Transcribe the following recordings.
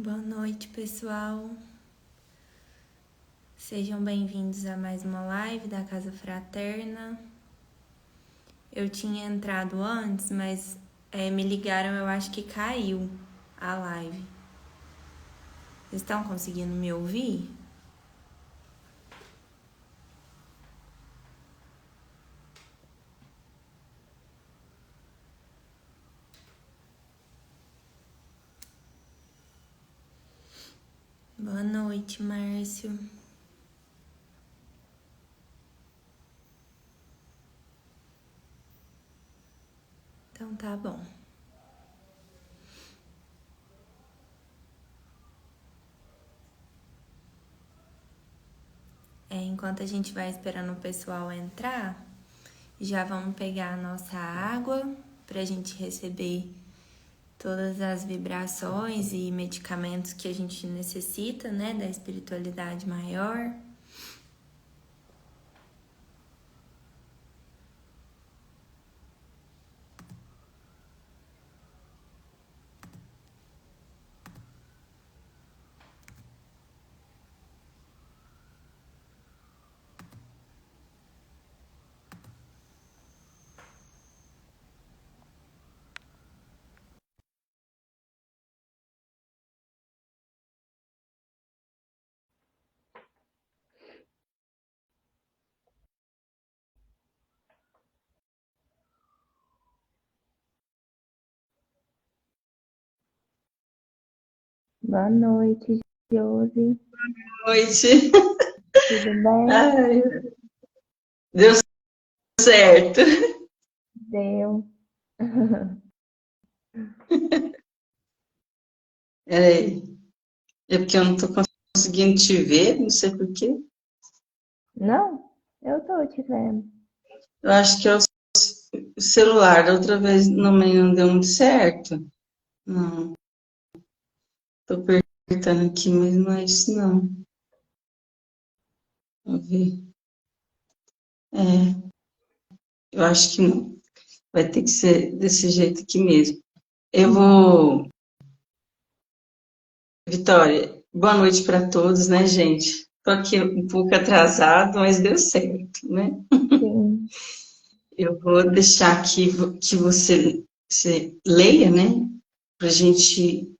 Boa noite, pessoal. Sejam bem-vindos a mais uma live da Casa Fraterna. Eu tinha entrado antes, mas me ligaram, eu acho que caiu a live. Vocês estão conseguindo me ouvir? Boa noite, Márcio. Então tá bom. Enquanto a gente vai esperando o pessoal entrar, já vamos pegar a nossa água pra gente receber todas as vibrações e medicamentos que a gente necessita, né, da espiritualidade maior. Boa noite, Josi. Boa noite. Tudo bem? Ai, deu certo. Deu. Peraí. É porque eu não tô conseguindo te ver, não sei por quê. Não, eu tô te vendo. Eu acho que é o celular. Da outra vez não deu muito certo. Não. Tô apertando aqui, mas não é isso não. Vamos ver. Eu acho que não. Vai ter que ser desse jeito aqui mesmo. Eu vou. Vitória, boa noite para todos, né, gente? Tô aqui um pouco atrasado, mas deu certo, né? Sim. Eu vou deixar aqui que você leia, né? Para a gente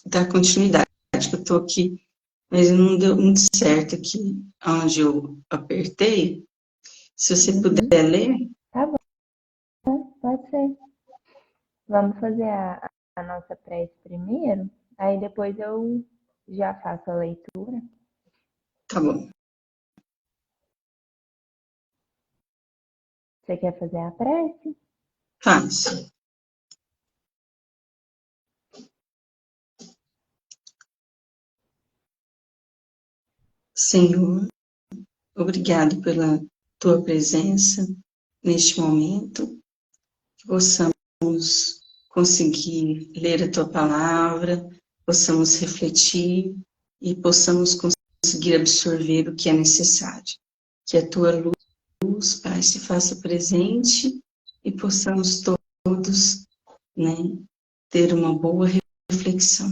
dar continuidade. Que eu estou aqui, mas não deu muito certo aqui onde eu apertei. Se você puder ler. Tá bom, pode ser. Vamos fazer a nossa prece primeiro, aí depois eu já faço a leitura. Tá bom. Você quer fazer a prece? Fácil. Senhor, obrigado pela tua presença neste momento, que possamos conseguir ler a tua palavra, possamos refletir e possamos conseguir absorver o que é necessário. Que a tua luz, Pai, se faça presente e possamos todos, né, ter uma boa reflexão.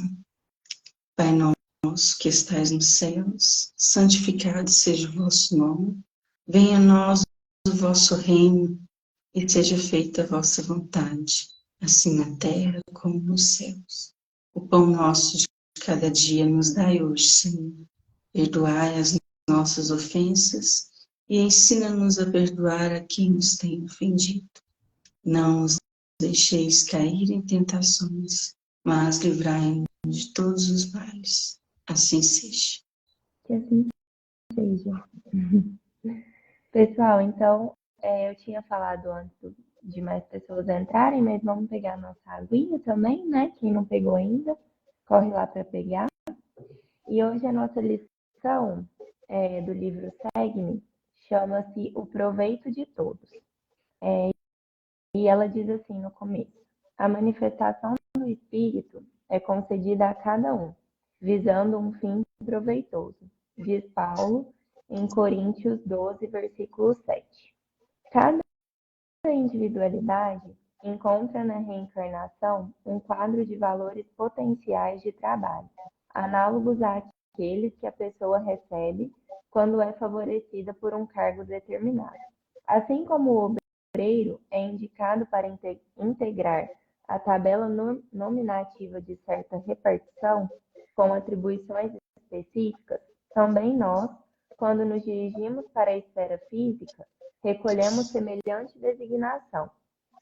Pai nosso que estais nos céus, santificado seja o vosso nome. Venha a nós o vosso reino e seja feita a vossa vontade, assim na terra como nos céus. O pão nosso de cada dia nos dai hoje, Senhor. Perdoai as nossas ofensas e ensina-nos a perdoar a quem nos tem ofendido. Não os deixeis cair em tentações, mas livrai-nos de todos os males. Assim seja. Que assim seja. Pessoal, então, eu tinha falado antes de mais pessoas entrarem, mas vamos pegar a nossa aguinha também, né? Quem não pegou ainda, corre lá para pegar. E hoje a nossa lição do livro Segue-me chama-se O Proveito de Todos. E ela diz assim no começo: a manifestação do Espírito é concedida a cada um, visando um fim proveitoso, diz Paulo em Coríntios 12, versículo 7. Cada individualidade encontra na reencarnação um quadro de valores potenciais de trabalho, análogos àqueles que a pessoa recebe quando é favorecida por um cargo determinado. Assim como o obreiro é indicado para integrar a tabela nominativa de certa repartição com atribuições específicas, também nós, quando nos dirigimos para a esfera física, recolhemos semelhante designação.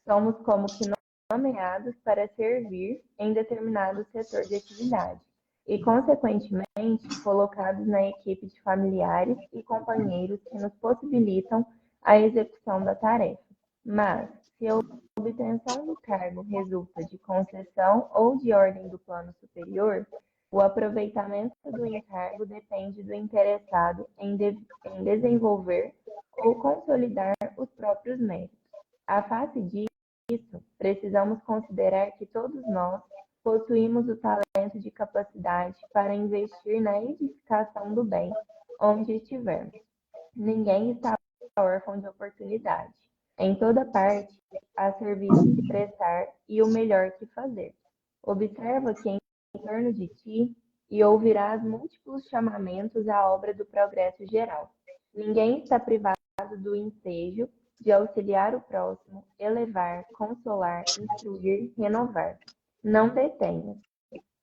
Somos como que nomeados para servir em determinado setor de atividade e, consequentemente, colocados na equipe de familiares e companheiros que nos possibilitam a execução da tarefa. Mas, se a obtenção do cargo resulta de concessão ou de ordem do plano superior, o aproveitamento do encargo depende do interessado em desenvolver ou consolidar os próprios méritos. À face disso, precisamos considerar que todos nós possuímos o talento de capacidade para investir na edificação do bem onde estivermos. Ninguém está órfão de oportunidade. Em toda parte, há serviço que prestar e o melhor que fazer. Observa que em torno de ti e ouvirás múltiplos chamamentos à obra do progresso geral. Ninguém está privado do ensejo de auxiliar o próximo, elevar, consolar, instruir, renovar. Não detenhas.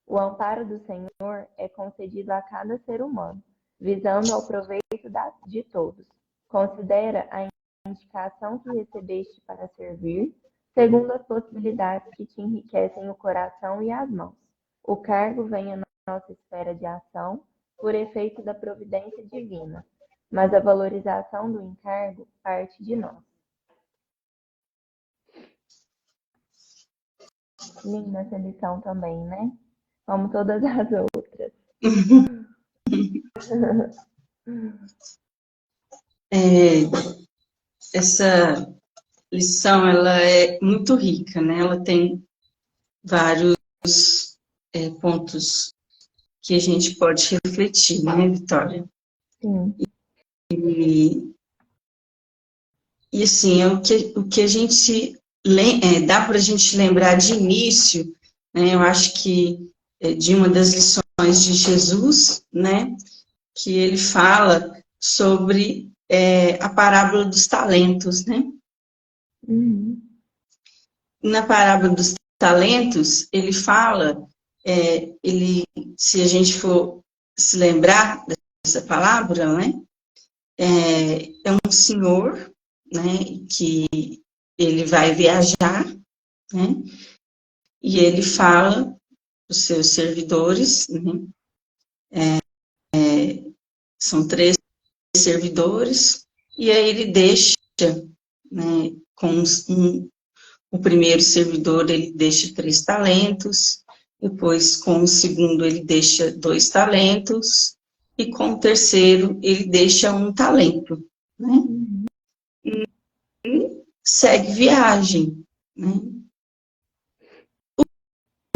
O amparo do Senhor é concedido a cada ser humano, visando ao proveito de todos. Considera a indicação que recebeste para servir, segundo as possibilidades que te enriquecem o coração e as mãos. O cargo vem à nossa esfera de ação por efeito da providência divina, mas a valorização do encargo parte de nós. Linda essa lição também, né? Como todas as outras. Essa lição, ela é muito rica, né? Ela tem vários pontos que a gente pode refletir, né, Vitória? Sim. E assim, é o que a gente dá para a gente lembrar de início, né? Eu acho que de uma das lições de Jesus, né? Que ele fala sobre a parábola dos talentos, né? Uhum. Na parábola dos talentos, ele fala, se a gente for se lembrar dessa palavra, né? É um senhor, né? Que ele vai viajar, né? E ele fala os seus servidores, né? São 3 servidores, e aí ele deixa, né, o primeiro servidor ele deixa 3 talentos, depois com o segundo ele deixa 2 talentos, e com o terceiro ele deixa 1 talento, né? Uhum. E segue viagem, né?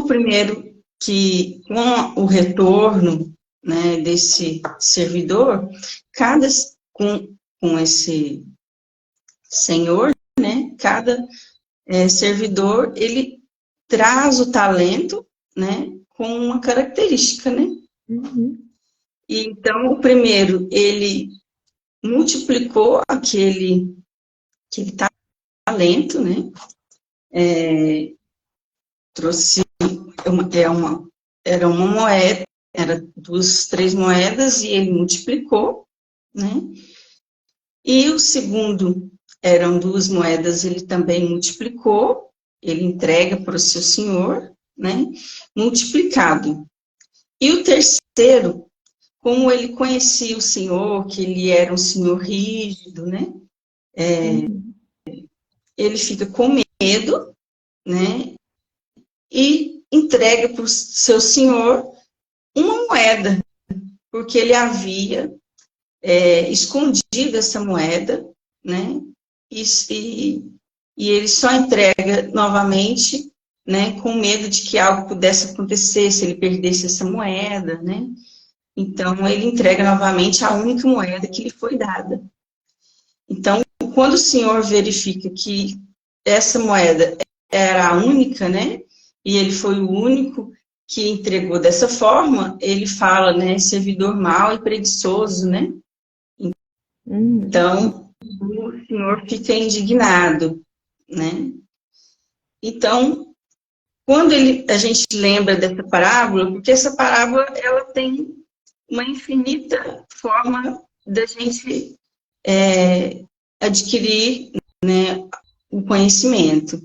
O primeiro que, com o retorno, né, desse servidor, com esse senhor, né, cada servidor, ele traz o talento, né, com uma característica, né? Uhum. E, então, o primeiro, ele multiplicou aquele talento, né? Trouxe era uma moeda, era 2, 3 moedas, e ele multiplicou, né? E o segundo, eram 2 moedas, ele também multiplicou, ele entrega para o seu senhor, né? Multiplicado. E o terceiro, como ele conhecia o senhor, que ele era um senhor rígido, né? Ele fica com medo, né? E entrega para o seu senhor uma moeda, porque ele havia escondido essa moeda, né? E ele só entrega novamente, né? Com medo de que algo pudesse acontecer se ele perdesse essa moeda, né? Então, ele entrega novamente a única moeda que lhe foi dada. Então, quando o senhor verifica que essa moeda era a única, né? E ele foi o único que entregou dessa forma, ele fala, né, servidor mau e preguiçoso, né? Então, o Senhor fica indignado, né? Então, quando a gente lembra dessa parábola, porque essa parábola, ela tem uma infinita forma da gente adquirir, né, o conhecimento.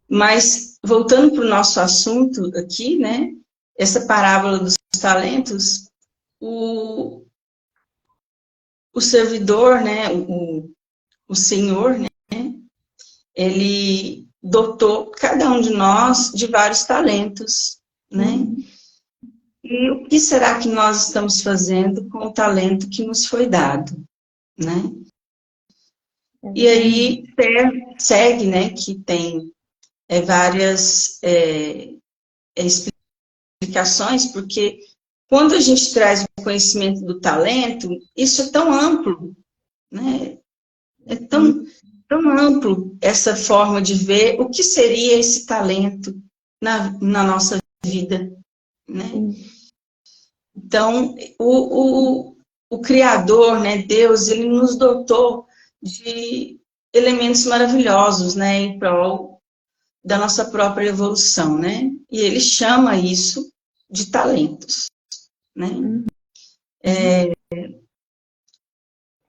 Mas, voltando para o nosso assunto aqui, né, essa parábola dos talentos, o servidor, né, o Senhor, né, ele dotou cada um de nós de vários talentos, né? E o que será que nós estamos fazendo com o talento que nos foi dado, né? E aí segue, né, que tem várias explicações, porque quando a gente traz o conhecimento do talento, isso é tão amplo, né? É tão amplo essa forma de ver o que seria esse talento na nossa vida, né? Então, o Criador, né, Deus, ele nos dotou de elementos maravilhosos, né, em prol da nossa própria evolução, né? E ele chama isso de talentos, né?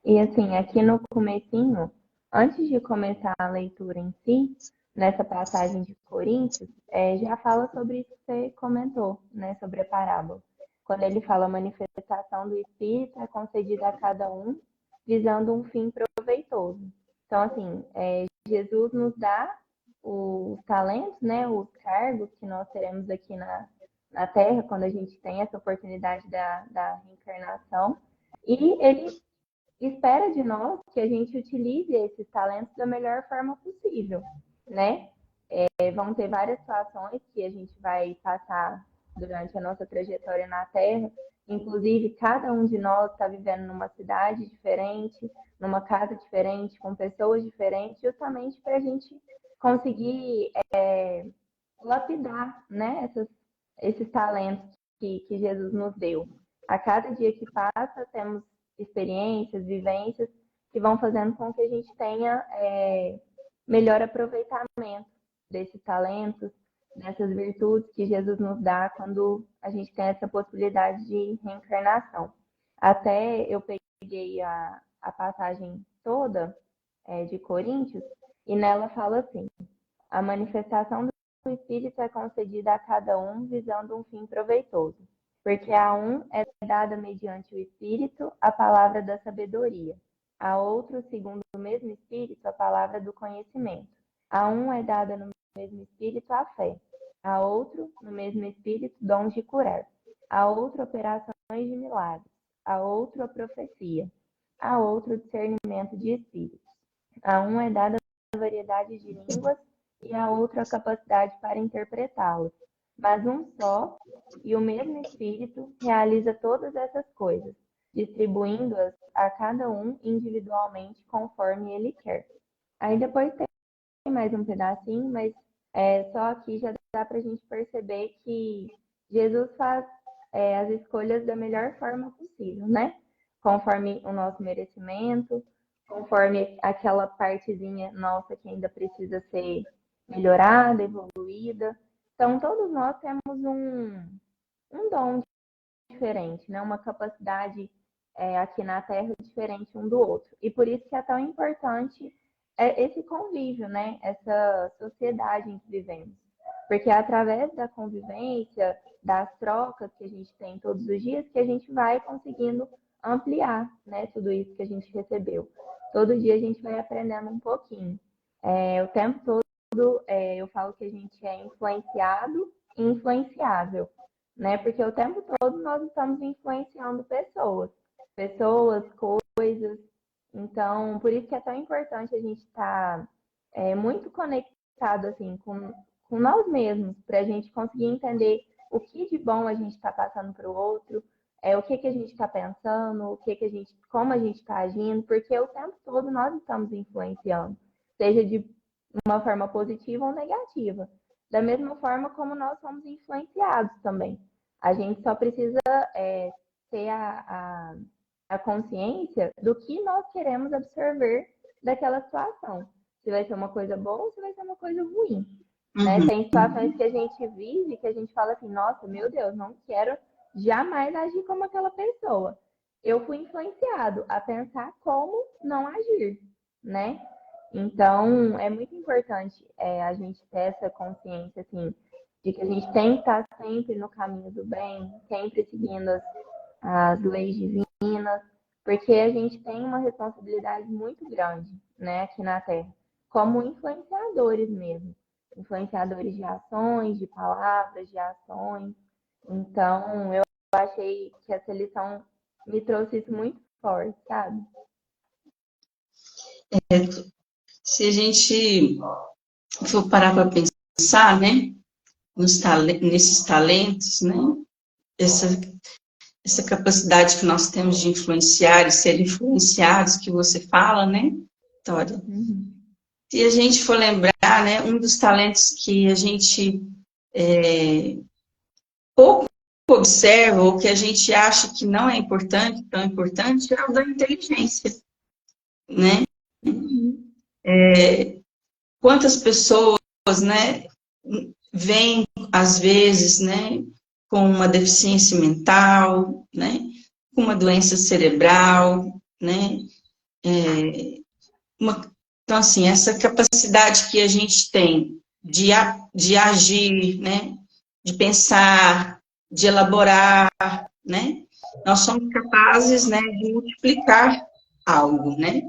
E assim, aqui no comecinho, antes de começar a leitura em si, nessa passagem de Coríntios, já fala sobre isso que você comentou, né, sobre a parábola. Quando ele fala a manifestação do Espírito é concedida a cada um, visando um fim proveitoso. Então, assim, Jesus nos dá os talentos, né, os cargos que nós teremos aqui na Terra, quando a gente tem essa oportunidade da reencarnação, e ele espera de nós que a gente utilize esses talentos da melhor forma possível, né? Vão ter várias situações que a gente vai passar durante a nossa trajetória na Terra. Inclusive, cada um de nós está vivendo numa cidade diferente, numa casa diferente, com pessoas diferentes, justamente para a gente conseguir lapidar, né, esses talentos que Jesus nos deu. A cada dia que passa, temos experiências, vivências que vão fazendo com que a gente tenha melhor aproveitamento desses talentos, dessas virtudes que Jesus nos dá quando a gente tem essa possibilidade de reencarnação. Até eu peguei a passagem toda de Coríntios e nela fala assim: a manifestação do Espírito é concedida a cada um visando um fim proveitoso, porque a um é dada mediante o Espírito a palavra da sabedoria, a outro, segundo o mesmo Espírito, a palavra do conhecimento. A um é dada no mesmo Espírito a fé, a outro, no mesmo Espírito, dons de curar, a outro, operações de milagres, a outro, a profecia, a outro, discernimento de espíritos. A um é dada variedade de línguas e a outra a capacidade para interpretá-las. Mas um só e o mesmo Espírito realiza todas essas coisas, distribuindo-as a cada um individualmente conforme ele quer. Aí depois tem mais um pedacinho, mas só aqui já dá para a gente perceber que Jesus faz as escolhas da melhor forma possível, né? Conforme o nosso merecimento, conforme aquela partezinha nossa que ainda precisa ser melhorada, evoluída. Então, todos nós temos um dom diferente, né? Uma capacidade aqui na Terra diferente um do outro. E por isso que é tão importante esse convívio, né? Essa sociedade em que vivemos. Porque é através da convivência, das trocas que a gente tem todos os dias, que a gente vai conseguindo ampliar, né, tudo isso que a gente recebeu. Todo dia a gente vai aprendendo um pouquinho. O tempo todo eu falo que a gente é influenciado e influenciável, né? Porque o tempo todo nós estamos influenciando pessoas, coisas. Então, por isso que é tão importante a gente estar muito conectado assim com nós mesmos, para a gente conseguir entender o que de bom a gente está passando para o outro, o que que a gente está pensando, como a gente está agindo, porque o tempo todo nós estamos influenciando, seja de uma forma positiva ou negativa. da mesma forma como nós somos influenciados também. A gente só precisa ter a consciência do que nós queremos absorver daquela situação. Se vai ser uma coisa boa ou se vai ser uma coisa ruim. Né? Uhum. Tem situações que a gente vive que a gente fala assim, nossa, meu Deus, não quero jamais agir como aquela pessoa. Eu fui influenciado a pensar como não agir, né? Então, é muito importante a gente ter essa consciência, assim, de que a gente tem que estar sempre no caminho do bem, sempre seguindo as leis divinas, porque a gente tem uma responsabilidade muito grande, né, aqui na Terra, como influenciadores mesmo, influenciadores de ações, de palavras, de ações. Então, eu achei que essa lição me trouxe isso muito forte, sabe? Se a gente for parar para pensar, né, nesses talentos, né, essa, essa capacidade que nós temos de influenciar e ser influenciados, que você fala, né, Vitória? Uhum. Se a gente for lembrar, né, um dos talentos que a gente pouco observa, ou que a gente acha que não é importante, tão importante, é o da inteligência, né? Uhum. Quantas pessoas, né, vêm, às vezes, né, com uma deficiência mental, né, com uma doença cerebral, né, então, assim, essa capacidade que a gente tem de agir, né, de pensar, de elaborar, né, nós somos capazes, né, de multiplicar algo, né,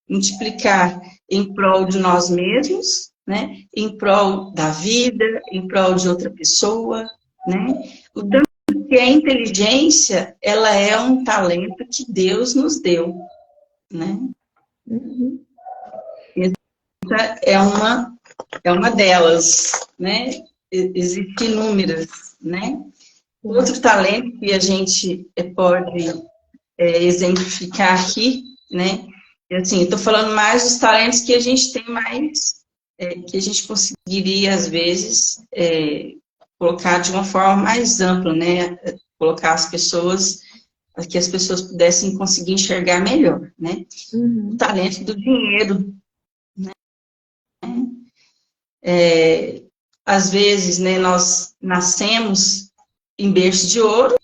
multiplicar em prol de nós mesmos, né, em prol da vida, em prol de outra pessoa, né, o tanto que a inteligência, ela é um talento que Deus nos deu, né, Uhum. essa é uma delas, né, existem inúmeras, né. Sim. Outro talento que a gente pode exemplificar aqui, né? Assim, estou falando mais dos talentos que a gente tem mais, que a gente conseguiria, às vezes, colocar de uma forma mais ampla, né? Colocar as pessoas, que as pessoas pudessem conseguir enxergar melhor, né? O Uhum. talento do dinheiro. Às vezes, né, nós nascemos em berço de ouro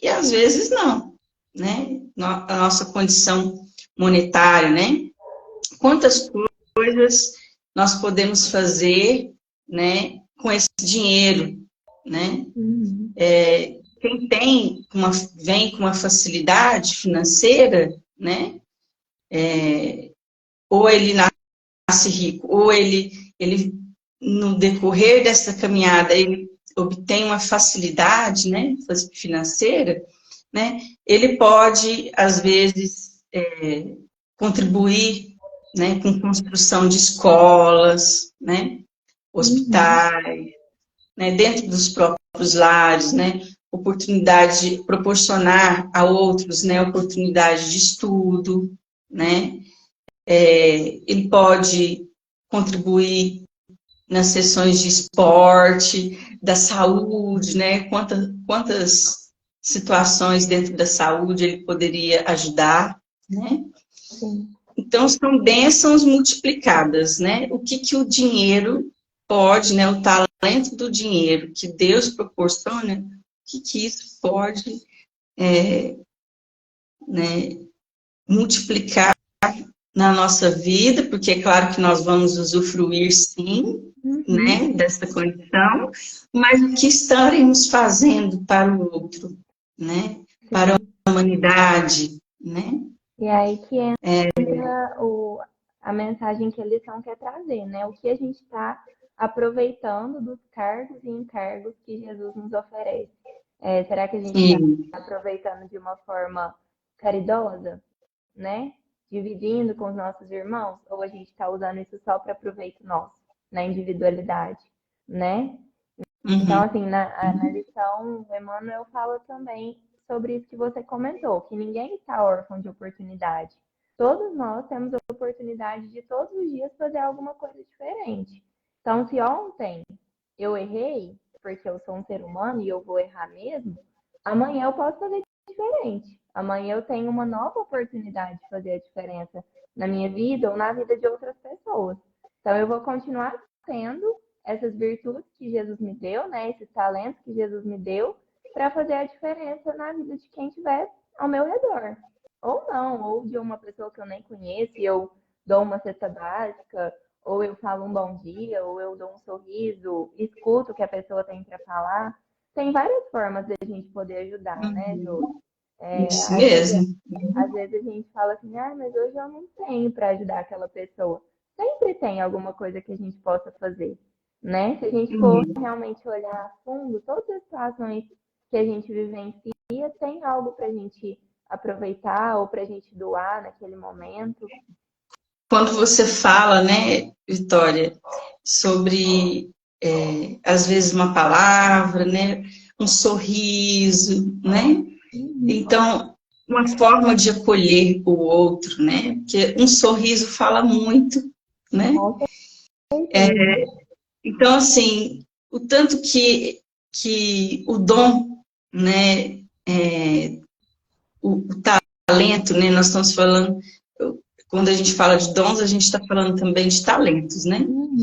e às vezes não, né? A nossa condição monetária, né? Quantas coisas nós podemos fazer, né, com esse dinheiro, né? Uhum. Quem vem com uma facilidade financeira, né? Ou ele nasce rico, ou ele no decorrer dessa caminhada, ele obtém uma facilidade, né, financeira, né? Ele pode, às vezes, contribuir, né, com construção de escolas, né, Uhum. hospitais, né, dentro dos próprios lares, né, oportunidade de proporcionar a outros, né, oportunidade de estudo, né, ele pode contribuir nas sessões de esporte, da saúde, né, quantas situações dentro da saúde ele poderia ajudar, né? Sim. Então, são bênçãos multiplicadas, né? O que o dinheiro pode, né? O talento do dinheiro que Deus proporciona, o que isso pode, né, multiplicar na nossa vida, porque é claro que nós vamos usufruir, sim, Uhum. né, dessa condição, mas o que estaremos fazendo para o outro, né? Para Sim. a humanidade, né? E aí que entra a mensagem que a lição quer trazer, né? O que a gente está aproveitando dos cargos e encargos que Jesus nos oferece. Será que a gente está Sim. aproveitando de uma forma caridosa, né? Dividindo com os nossos irmãos? Ou a gente está usando isso só para proveito nosso, na individualidade, né? Então, Uhum. assim, na lição, o Emmanuel fala também sobre isso que você comentou, que ninguém está órfão de oportunidade. Todos nós temos a oportunidade de todos os dias fazer alguma coisa diferente. Então, se ontem eu errei, porque eu sou um ser humano e eu vou errar mesmo, amanhã eu posso fazer diferente. Amanhã eu tenho uma nova oportunidade de fazer a diferença na minha vida ou na vida de outras pessoas. Então eu vou continuar tendo essas virtudes que Jesus me deu, né? Esses talentos que Jesus me deu, para fazer a diferença na vida de quem estiver ao meu redor. Ou não, ou de uma pessoa que eu nem conheço e eu dou uma cesta básica, ou eu falo um bom dia, ou eu dou um sorriso, escuto o que a pessoa tem para falar. Tem várias formas de a gente poder ajudar, né, Jô? Uhum. É, Isso mesmo. às vezes a gente fala assim, ah, mas hoje eu não tenho para ajudar aquela pessoa. Sempre tem alguma coisa que a gente possa fazer, né? Se a gente for Uhum. realmente olhar a fundo, todas as situações que a gente vivencia, tem algo para a gente aproveitar ou para a gente doar naquele momento. Quando você fala, né, Vitória, sobre, às vezes, uma palavra, né, um sorriso, né? Uhum. Então, uma forma de acolher o outro, né? Porque um sorriso fala muito, né? Com certeza. Então, assim, o tanto que o dom, né, o talento, né, nós estamos falando, quando a gente fala de dons, a gente está falando também de talentos, né? Uhum.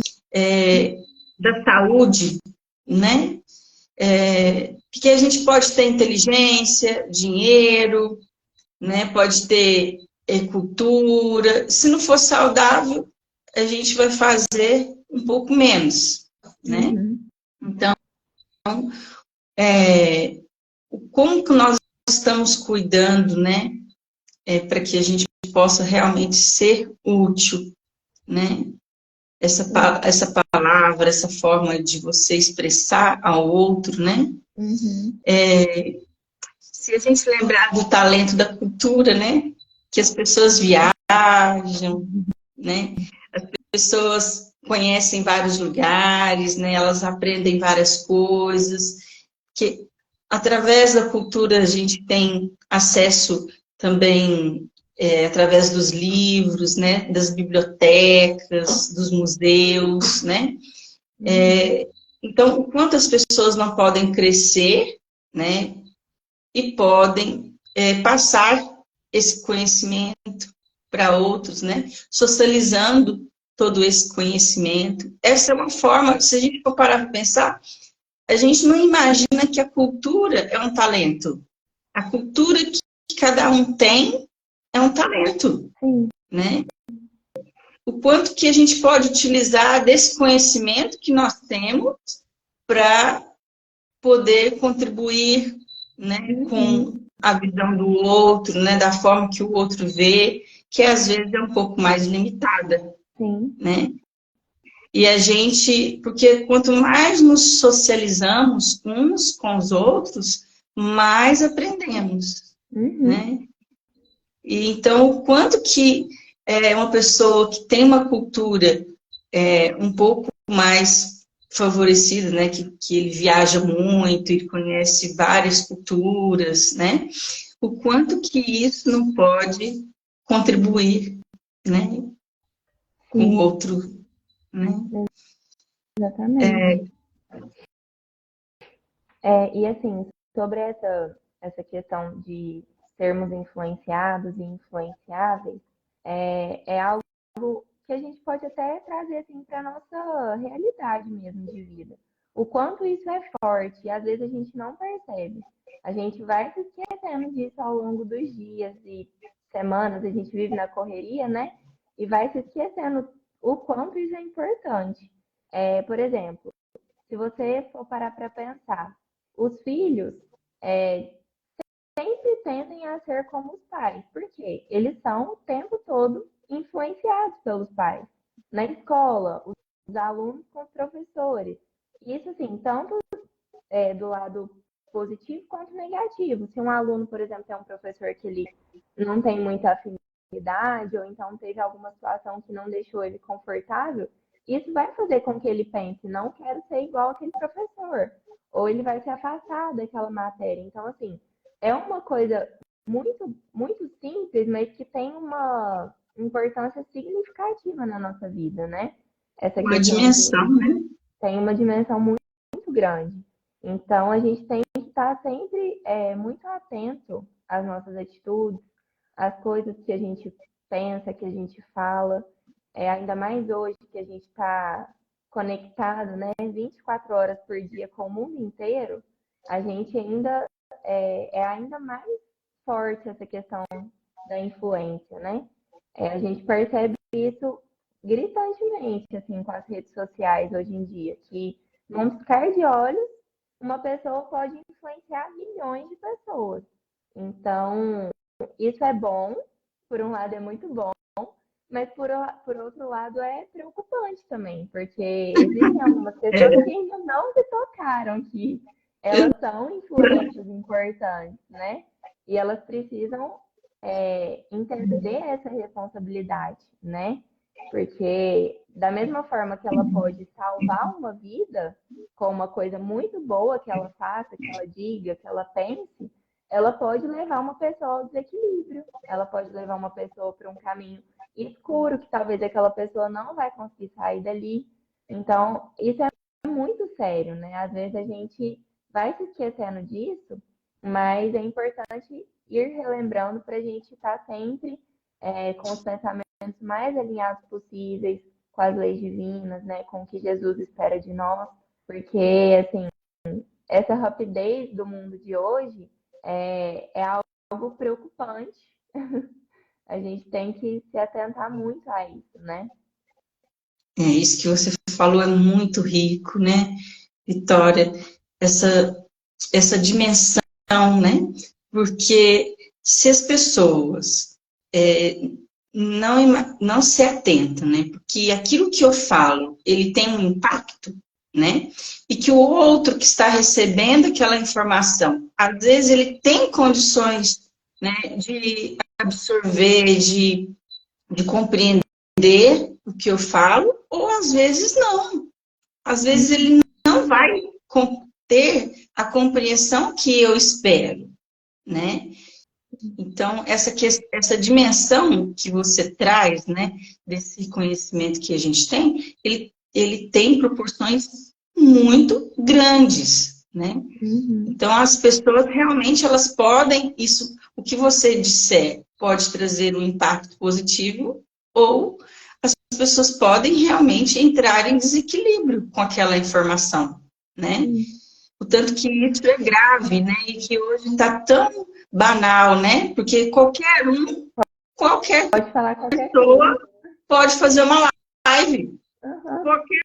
Da saúde, né? Porque a gente pode ter inteligência, dinheiro, né? Pode ter cultura. Se não for saudável, a gente vai fazer um pouco menos, né? Uhum. Então, como que nós estamos cuidando, né? Para que a gente possa realmente ser útil, né? Essa palavra, essa forma de você expressar ao outro, né? Uhum. Se a gente lembrar do talento da cultura, né? Que as pessoas viajam, né? As pessoas conhecem vários lugares, né? Elas aprendem várias coisas, que através da cultura a gente tem acesso também através dos livros, né? Das bibliotecas, dos museus, né? Uhum. Então, o quanto as pessoas não podem crescer, né? E podem passar esse conhecimento para outros, né? Socializando todo esse conhecimento. Essa é uma forma, se a gente for parar para pensar, a gente não imagina que a cultura é um talento. A cultura que cada um tem é um talento, Sim. né? O quanto que a gente pode utilizar desse conhecimento que nós temos para poder contribuir, né, Uhum. com a visão do outro, né, da forma que o outro vê, que às vezes é um pouco mais limitada, Sim. né? E a gente, porque quanto mais nos socializamos uns com os outros, mais aprendemos, Uhum. né? E então, o quanto que uma pessoa que tem uma cultura um pouco mais favorecida, né? Que ele viaja muito, ele conhece várias culturas, né? O quanto que isso não pode contribuir, né? Com o Sim. outro, né? Exatamente. E assim, sobre essa questão de sermos influenciados e influenciáveis, é algo que a gente pode até trazer assim, para a nossa realidade mesmo de vida. O quanto isso é forte, e às vezes a gente não percebe. A gente vai se esquecendo disso ao longo dos dias e semanas, a gente vive na correria, né? E vai se esquecendo o quanto isso é importante. Por exemplo, se você for parar para pensar, os filhos é, sempre tendem a ser como os pais, porque eles são o tempo todo influenciados pelos pais. Na escola, os alunos com os professores. Isso, assim, tanto do lado positivo quanto negativo. Se um aluno, por exemplo, tem um professor que ele não tem muita afinidade, ou então teve alguma situação que não deixou ele confortável, isso vai fazer com que ele pense, não quero ser igual aquele professor. Ou ele vai se afastar daquela matéria. Então, assim, é uma coisa muito, muito simples, mas que tem uma importância significativa na nossa vida, né? Essa Uma questão de dimensão, né? tem uma dimensão muito grande. Então, a gente tem que estar sempre muito atento às nossas atitudes, às coisas que a gente pensa, que a gente fala. Ainda mais hoje que a gente está conectado, né, 24 horas por dia com o mundo inteiro, a gente ainda ainda mais forte essa questão da influência, né? A gente percebe isso gritantemente, assim, com as redes sociais hoje em dia, que num piscar de olhos, uma pessoa pode influenciar milhões de pessoas. Então, isso é bom, por um lado é muito bom, mas por outro lado é preocupante também, porque existem algumas pessoas que ainda não se tocaram que elas são influências importantes, né? E elas precisam entender essa responsabilidade, né? Porque da mesma forma que ela pode salvar uma vida com uma coisa muito boa que ela faça, que ela diga, que ela pense, ela pode levar uma pessoa ao desequilíbrio, ela pode levar uma pessoa para um caminho escuro, que talvez aquela pessoa não vai conseguir sair dali. Então, isso é muito sério, né? Às vezes a gente vai se esquecendo disso, mas é importante ir relembrando para a gente estar sempre com os pensamentos mais alinhados possíveis com as leis divinas, né? Com o que Jesus espera de nós, porque, assim, essa rapidez do mundo de hoje é algo preocupante. A gente tem que se atentar muito a isso, né? Isso que você falou é muito rico, né, Vitória? Essa dimensão, né? Porque se as pessoas não se atentam, né? Porque aquilo que eu falo, ele tem um impacto, né? E que o outro que está recebendo aquela informação, às vezes ele tem condições, né, de absorver, de compreender o que eu falo, ou às vezes não. Às vezes ele não vai ter a compreensão que eu espero, né? Então, essa dimensão que você traz, né, desse conhecimento que a gente tem, ele tem proporções muito grandes, né? Uhum. Então, as pessoas realmente, elas podem, o que você disser pode trazer um impacto positivo, ou as pessoas podem realmente entrar em desequilíbrio com aquela informação, né? O tanto que isso é grave, né? E que hoje está tão banal, né? Porque qualquer Pode falar qualquer coisa. pessoa pode fazer uma live. Uhum. Qualquer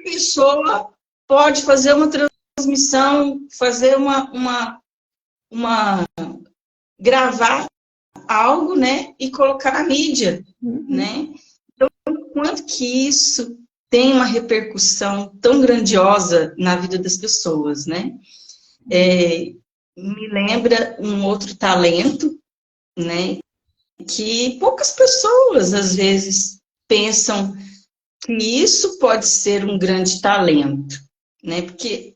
pessoa pode fazer uma transmissão, fazer gravar algo, né? E colocar na mídia, né? Então, quanto que isso tem uma repercussão tão grandiosa na vida das pessoas, né? Me lembra um outro talento, né? Que poucas pessoas, às vezes, pensam que isso pode ser um grande talento, né? Porque,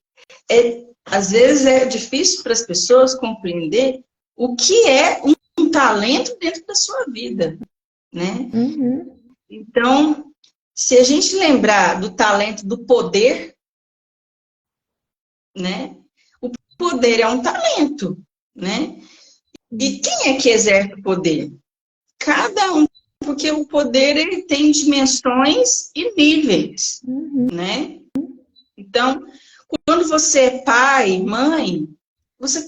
às vezes, é difícil para as pessoas compreender o que é um talento dentro da sua vida, né? Uhum. Então, se a gente lembrar do talento do poder, né? O poder é um talento, né? E quem é que exerce o poder? Cada um, porque o poder ele tem dimensões e níveis, né? Então, quando você é pai, mãe, você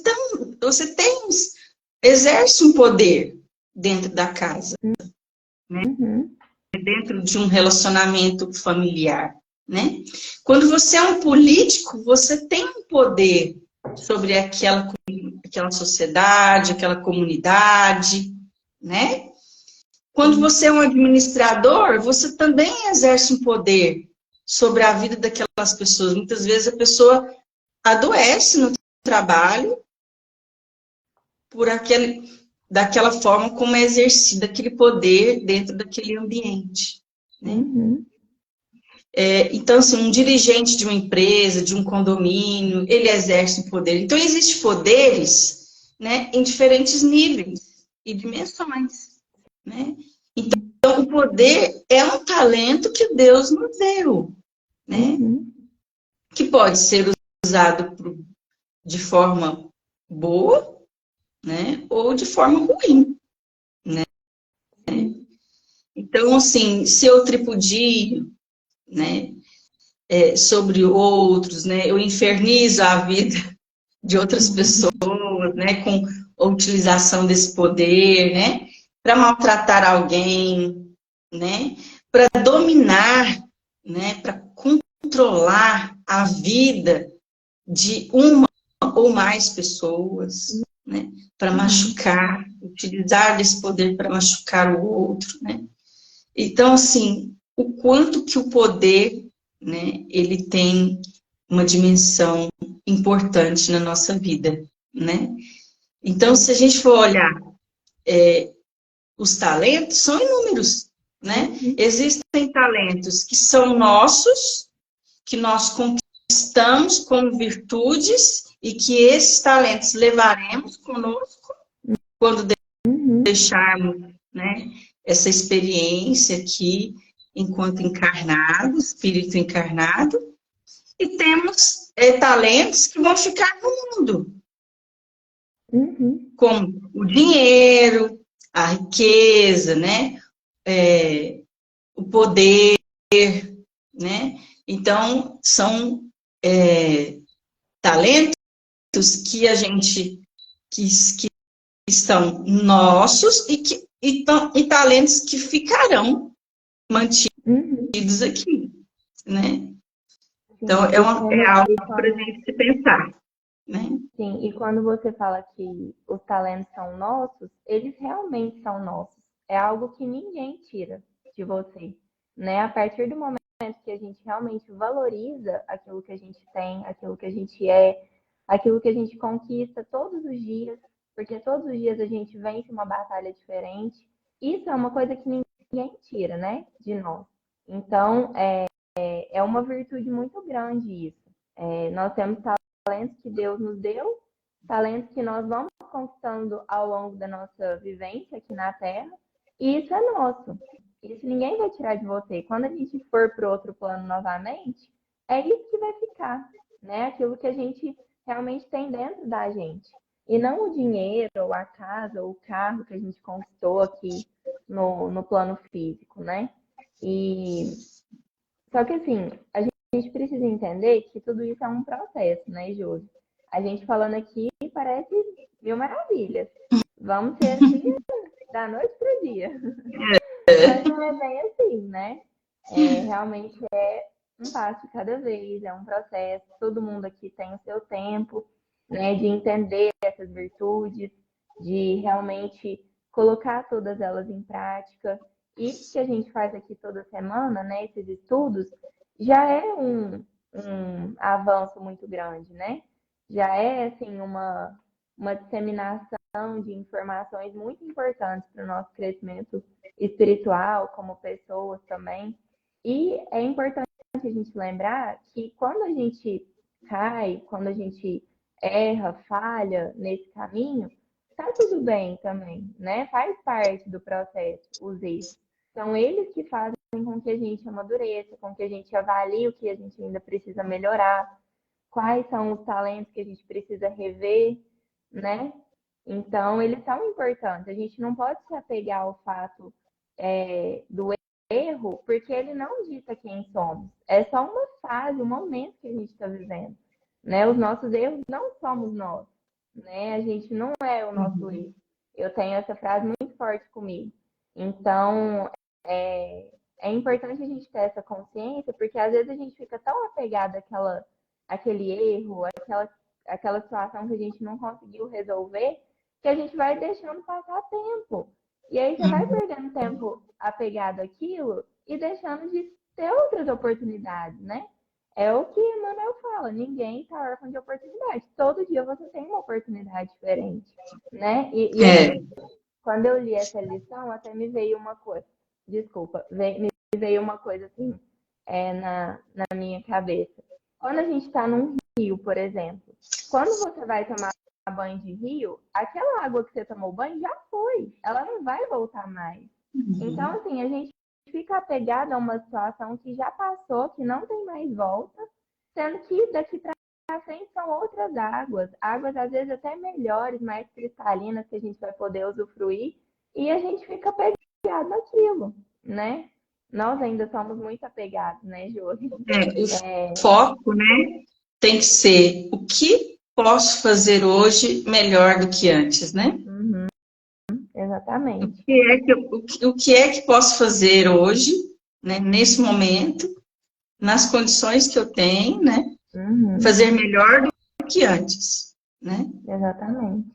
exerce um poder dentro da casa, né? Dentro de um relacionamento familiar, né? Quando você é um político, você tem um poder sobre aquela sociedade, aquela comunidade, né? Quando você é um administrador, você também exerce um poder sobre a vida daquelas pessoas. Muitas vezes a pessoa adoece no trabalho daquela forma como é exercido aquele poder dentro daquele ambiente, né? Então, assim, um dirigente de uma empresa, de um condomínio, ele exerce um poder. Então, existem poderes, né, em diferentes níveis e dimensões, né? Então, o poder é um talento que Deus nos deu, né? Que pode ser usado de forma boa, né? Ou de forma ruim, né? Então, assim, se eu tripudio, né, sobre outros, né, eu infernizo a vida de outras pessoas, né, com a utilização desse poder, né, para maltratar alguém, né, para dominar, né, para controlar a vida de uma ou mais pessoas, né, para machucar, utilizar desse poder para machucar o outro, né. Então, assim, o quanto que o poder, né, ele tem uma dimensão importante na nossa vida, né? Então, se a gente for olhar os talentos, são inúmeros, né? Existem talentos que são nossos, que nós conquistamos como virtudes e que esses talentos levaremos conosco quando deixarmos, né, essa experiência aqui enquanto encarnado, espírito encarnado, e temos talentos que vão ficar no mundo, como o dinheiro, a riqueza, né, o poder, né? Então, são talentos que a gente que são nossos e talentos que ficarão mantidos aqui, né? Então, é algo para a gente se pensar, né? Sim, e quando você fala que os talentos são nossos, eles realmente são nossos. É algo que ninguém tira de você, né? A partir do momento que a gente realmente valoriza aquilo que a gente tem, aquilo que a gente é, aquilo que a gente conquista todos os dias, porque todos os dias a gente vence uma batalha diferente. Isso é uma coisa que ninguém tira, né, de nós. Então, é uma virtude muito grande isso. Nós temos talentos que Deus nos deu, talentos que nós vamos conquistando ao longo da nossa vivência aqui na Terra, e isso é nosso. Isso ninguém vai tirar de você. Quando a gente for para o outro plano novamente, é isso que vai ficar, né? Aquilo que a gente realmente tem dentro da gente. E não o dinheiro, ou a casa, ou o carro que a gente conquistou aqui no plano físico, né? E só que assim, a gente precisa entender que tudo isso é um processo, né, Júlio? A gente falando aqui parece mil maravilhas. Vamos ser assim da noite para o dia. Mas não é bem assim, né? Realmente é um passo de cada vez, é um processo. Todo mundo aqui tem o seu tempo, né, de entender essas virtudes, de realmente colocar todas elas em prática. Isso que a gente faz aqui toda semana, né, esses estudos, já é um avanço muito grande, né? Já é, assim, uma disseminação de informações muito importantes para o nosso crescimento espiritual, como pessoas também. E é importante a gente lembrar que quando a gente cai, quando a gente erra, falha nesse caminho, tá tudo bem também, né? Faz parte do processo os erros. São eles que fazem com que a gente amadureça, com que a gente avalie o que a gente ainda precisa melhorar, quais são os talentos que a gente precisa rever, né? Então, eles são importantes. A gente não pode se apegar ao fato do erro, porque ele não dita quem somos. É só uma fase, um momento que a gente está vivendo. Né? Os nossos erros não somos nós. Né? A gente não é o nosso erro. Eu tenho essa frase muito forte comigo. Então, é importante a gente ter essa consciência, porque às vezes a gente fica tão apegado àquele erro, aquela situação que a gente não conseguiu resolver, que a gente vai deixando passar tempo. E aí você vai perdendo tempo apegado àquilo e deixando de ter outras oportunidades, né? É o que Emmanuel fala, ninguém está órfão de oportunidade. Todo dia você tem uma oportunidade diferente, né? Assim, quando eu li essa lição, até me veio uma coisa, desculpa, me veio uma coisa assim na minha cabeça. Quando a gente está num rio, por exemplo, quando você vai tomar banho de rio, aquela água que você tomou banho já foi, ela não vai voltar mais. Então, assim, a gente fica apegado a uma situação que já passou, que não tem mais volta, sendo que daqui para à frente são outras águas, águas às vezes até melhores, mais cristalinas, que a gente vai poder usufruir, e a gente fica apegado naquilo, né? Nós ainda somos muito apegados, né, Josi? O foco, né, tem que ser o que posso fazer hoje melhor do que antes, né? Uhum, exatamente. O que é que posso fazer hoje, né, nesse momento, nas condições que eu tenho, né? Uhum, Fazer melhor do que antes, né? exatamente.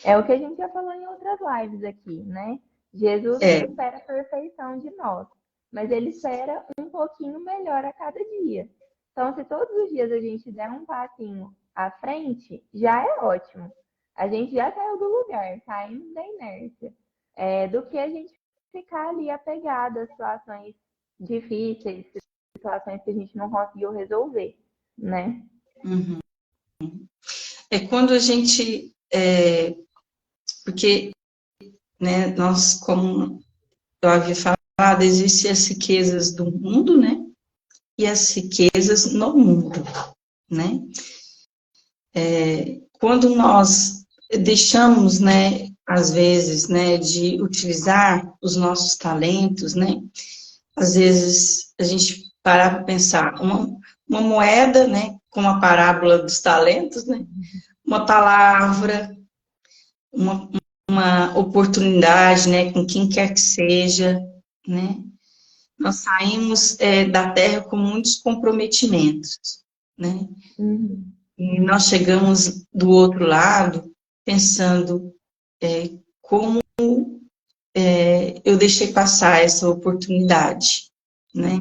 É o que a gente já falou em outras lives aqui, né? Jesus não É, espera a perfeição de nós, mas ele espera um pouquinho melhor a cada dia. Então, se todos os dias a gente der um passinho à frente, já é ótimo. A gente já saiu do lugar, saímos da inércia. Do que a gente ficar ali apegado a situações difíceis, situações que a gente não conseguiu resolver, né? uhum. É quando a gente, porque, né, nós, como eu havia falado, existem as riquezas do mundo, né, e as riquezas no mundo, né. Quando nós deixamos, né, às vezes, né, de utilizar os nossos talentos, né, às vezes a gente parar para pensar, uma moeda, né, como a parábola dos talentos, né, uma palavra, uma, uma oportunidade, né, com quem quer que seja, né, nós saímos da Terra com muitos comprometimentos, né, Uhum. e nós chegamos do outro lado pensando como eu deixei passar essa oportunidade, né,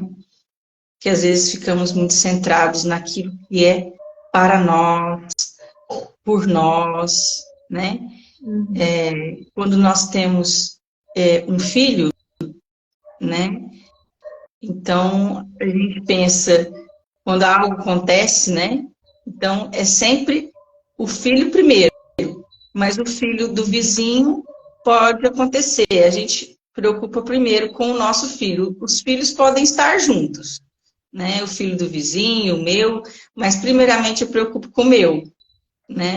que às vezes ficamos muito centrados naquilo que é para nós, por nós, né, Uhum. quando nós temos um filho, né, então a gente pensa, quando algo acontece, né, então é sempre o filho primeiro, mas o filho do vizinho pode acontecer, a gente preocupa primeiro com o nosso filho, os filhos podem estar juntos, né, o filho do vizinho, o meu, mas primeiramente eu preocupo com o meu, né,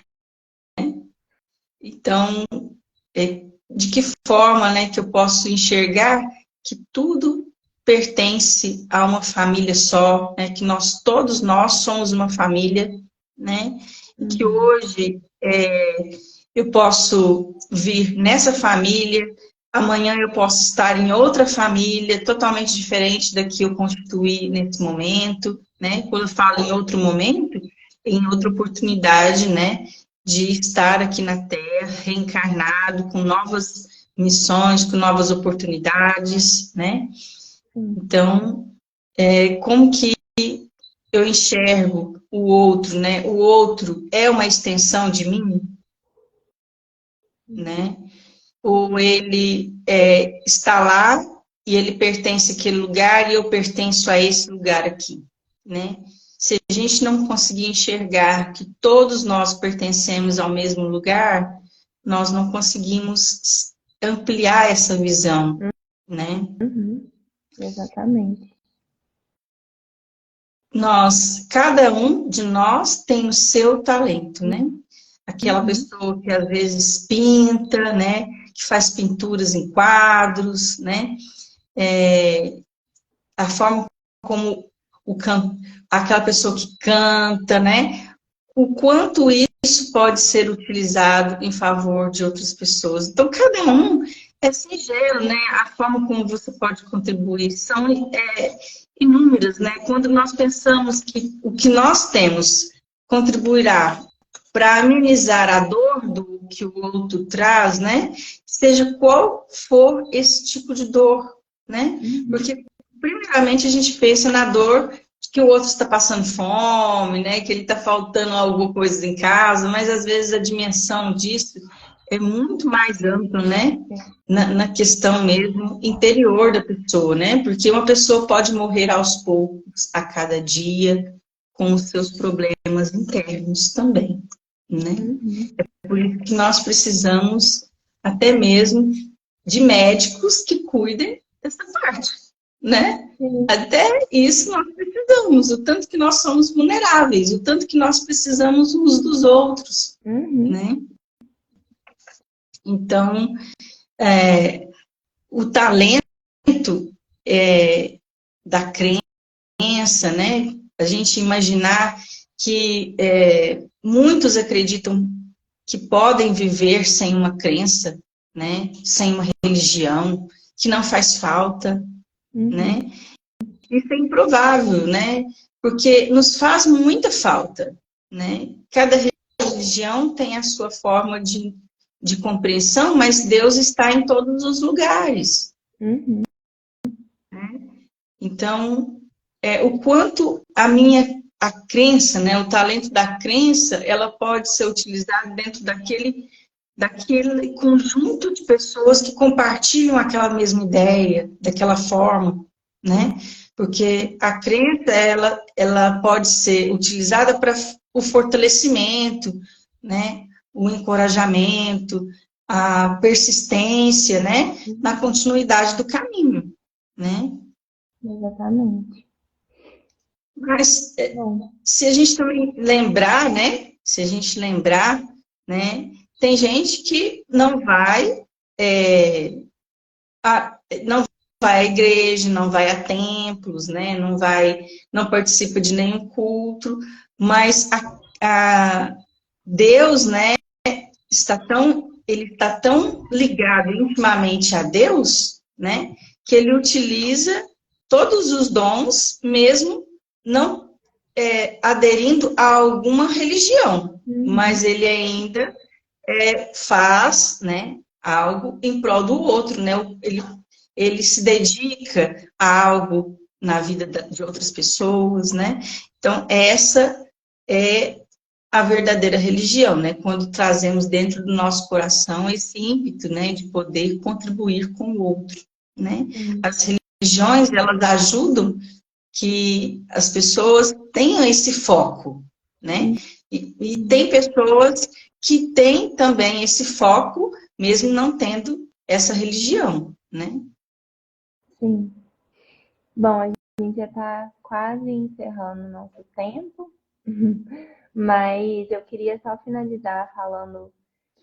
então de que forma, né, que eu posso enxergar que tudo pertence a uma família só, né, que todos nós somos uma família, né, e que Uhum. hoje eu posso vir nessa família, amanhã eu posso estar em outra família, totalmente diferente da que eu constituí nesse momento, né, quando eu falo em outro momento, em outra oportunidade, né, de estar aqui na Terra, reencarnado, com novas missões, com novas oportunidades, né? Sim. Então, como que eu enxergo o outro, né? O outro é uma extensão de mim, né? Ou ele está lá e ele pertence àquele lugar e eu pertenço a esse lugar aqui, né? Se a gente não conseguir enxergar que todos nós pertencemos ao mesmo lugar, nós não conseguimos ampliar essa visão, né? Uhum. Exatamente. Cada um de nós tem o seu talento, né? Aquela Uhum. pessoa que às vezes pinta, né? Que faz pinturas em quadros, né? A forma como aquela pessoa que canta, né? O quanto isso pode ser utilizado em favor de outras pessoas. Então, cada um é singelo, né? A forma como você pode contribuir são inúmeras, né? Quando nós pensamos que o que nós temos contribuirá para amenizar a dor do que o outro traz, né? Seja qual for esse tipo de dor, né? Uhum. Porque primeiramente a gente pensa na dor que o outro está passando fome, né? Que ele está faltando alguma coisa em casa, mas às vezes a dimensão disso é muito mais ampla, né? Sim. Na questão mesmo interior da pessoa, né? Porque uma pessoa pode morrer aos poucos, a cada dia, com os seus problemas internos também, né? Uhum. Por isso que nós precisamos até mesmo de médicos que cuidem dessa parte, né? Sim. Até isso nós precisamos, o tanto que nós somos vulneráveis, o tanto que nós precisamos uns dos outros, Uhum. né? Então, o talento da crença, né? A gente imaginar que muitos acreditam que podem viver sem uma crença, né? Sem uma religião, que não faz falta, Uhum. né? Isso é improvável, né? Porque nos faz muita falta, né? Cada religião tem a sua forma de compreensão, mas Deus está em todos os lugares. Uhum. Então, o quanto a crença, né, o talento da crença, ela pode ser utilizada dentro daquele conjunto de pessoas que compartilham aquela mesma ideia, daquela forma, né? Porque a crença, ela pode ser utilizada para o fortalecimento, né? O encorajamento, a persistência, né? Na continuidade do caminho, né? Exatamente. Mas Bom. se a gente também lembrar, né? Se a gente lembrar, né? Tem gente que não vai à igreja, não vai a templos, né? Não participa de nenhum culto, mas Deus, né? Ele está tão ligado intimamente a Deus, né? Que ele utiliza todos os dons, mesmo não aderindo a alguma religião, Uhum. mas ele ainda faz, né, algo em prol do outro, né? Ele se dedica a algo na vida de outras pessoas, né? Então, essa é a verdadeira religião, né? Quando trazemos dentro do nosso coração esse ímpeto, né, de poder contribuir com o outro, né? Sim. As religiões, elas ajudam que as pessoas tenham esse foco, né? E tem pessoas que têm também esse foco, mesmo não tendo essa religião, né? Sim. Bom, a gente já está quase encerrando o nosso tempo, mas eu queria só finalizar falando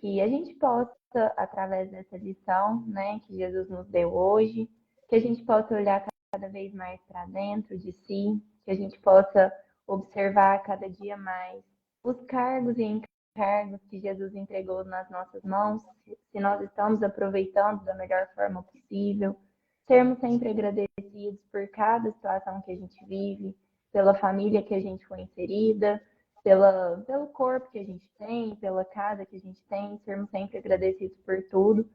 que a gente possa, através dessa lição, né, que Jesus nos deu hoje, que a gente possa olhar cada vez mais para dentro de si, que a gente possa observar cada dia mais os cargos e encargos que Jesus entregou nas nossas mãos, se nós estamos aproveitando da melhor forma possível, sermos sempre agradecidos por cada situação que a gente vive, pela família que a gente foi inserida, pelo corpo que a gente tem, pela casa que a gente tem, sermos sempre agradecidos por tudo,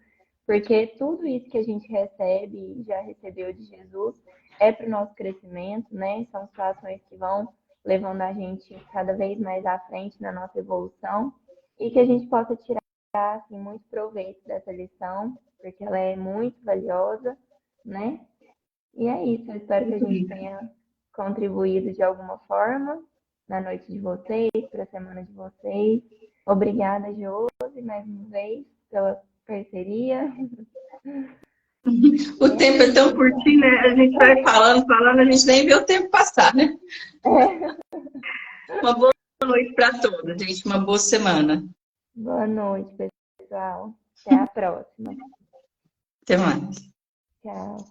porque tudo isso que a gente recebe e já recebeu de Jesus é para o nosso crescimento, né? São situações que vão levando a gente cada vez mais à frente na nossa evolução e que a gente possa tirar assim, muito proveito dessa lição, porque ela é muito valiosa, né? E é isso, eu espero que a gente tenha contribuído de alguma forma na noite de vocês, para a semana de vocês. Obrigada, Josi, mais uma vez, pela parceria. O tempo é tão curtinho, né? A gente vai falando, falando, a gente nem vê o tempo passar, né? É. Uma boa noite para todos, gente. Uma boa semana. Boa noite, pessoal. Até a próxima. Até mais. Tchau.